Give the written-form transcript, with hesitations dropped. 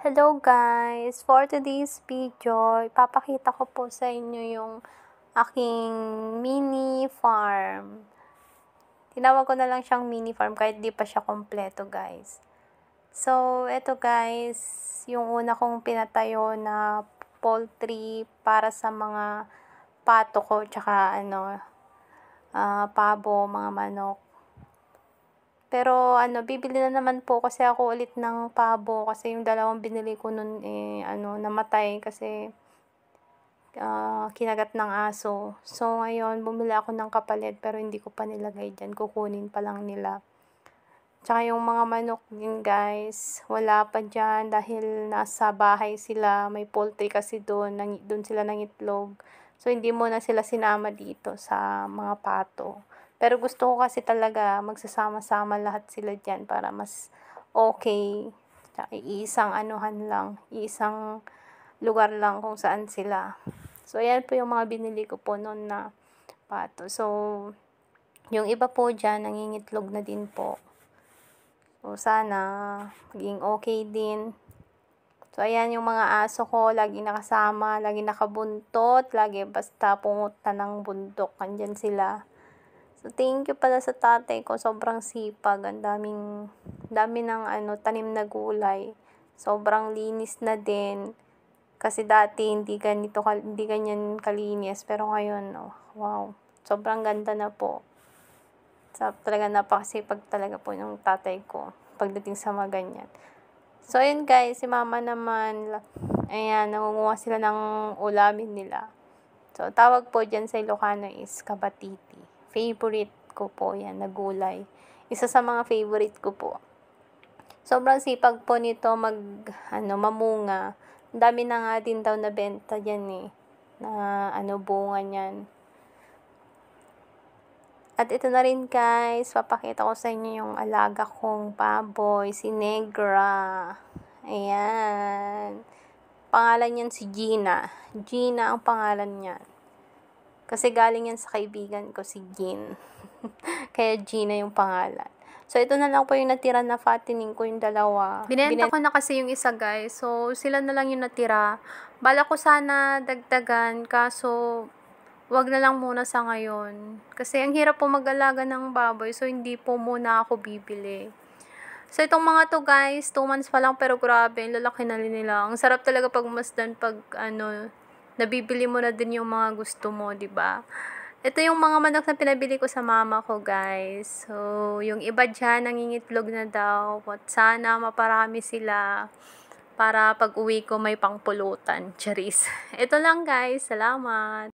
Hello guys! For today's video, ipapakita ko po sa inyo yung aking mini farm. Tinawag ko na lang siyang mini farm kahit di pa siya kompleto guys. So, eto guys, yung una kong pinatayo na poultry para sa mga pato ko, tsaka pabo, mga manok. Pero bibili na naman po kasi ako ulit ng pabo kasi yung dalawang binili ko nun namatay kasi kinagat ng aso. So ngayon bumili ako ng kapalit pero hindi ko pa nilagay diyan, kukunin pa lang nila. Tsaka yung mga manok din guys, wala pa diyan dahil nasa bahay sila, may poultry kasi doon sila nangitlog. So hindi mo na sila sinama dito sa mga pato. Pero gusto ko kasi talaga magsasama-sama lahat sila diyan para mas okay. Tsaka iisang iisang lugar lang kung saan sila. So ayan po yung mga binili ko po noon na pato. So yung iba po diyan nangingitlog na din po. So sana maging okay din. So ayan yung mga aso ko, laging nakasama, laging nakabuntot, lagi basta pumunta ng bundok, andyan sila. So, thank you pala sa tatay ko. Sobrang sipag. Ang dami ng tanim na gulay. Sobrang linis na din. Kasi dati hindi ganyan kalinis. Pero ngayon, wow. Sobrang ganda na po. Talaga napakasipag talaga po ng tatay ko pagdating sa mga ganyan. So, ayun guys, si mama naman, ayan, nangunguha sila ng ulamin nila. So, tawag po dyan sa Ilocano is kabatiti. Favorite ko po yan na gulay. Isa sa mga favorite ko po. Sobrang sipag po nito mamunga. Ang dami na nga din daw nabenta dyan na bunga niyan. At ito na rin guys, papakita ko sa inyo yung alaga kong baboy, si Negra. Ayan. Pangalan niyan si Gina. Gina ang pangalan niyan. Kasi galing yan sa kaibigan ko, si Jean. Kaya Gina yung pangalan. So, ito na lang po yung natira na fattening ko, yung dalawa. Binenta ko na kasi yung isa, guys. So, sila na lang yung natira. Bala ko sana dagdagan, kaso wag na lang muna sa ngayon. Kasi ang hirap po mag-alaga ng baboy, so hindi po muna ako bibili. So, itong mga to guys, 2 months pa lang pero grabe, lalaki na nila. Ang sarap talaga pagmasdan pag nabibili mo na din yung mga gusto mo, 'di ba? Ito yung mga manok na pinabili ko sa mama ko, guys. So, yung iba diyan nangingitlog na daw. At sana maparami sila para pag-uwi ko may pangpulutan. Charis. Ito lang, guys. Salamat.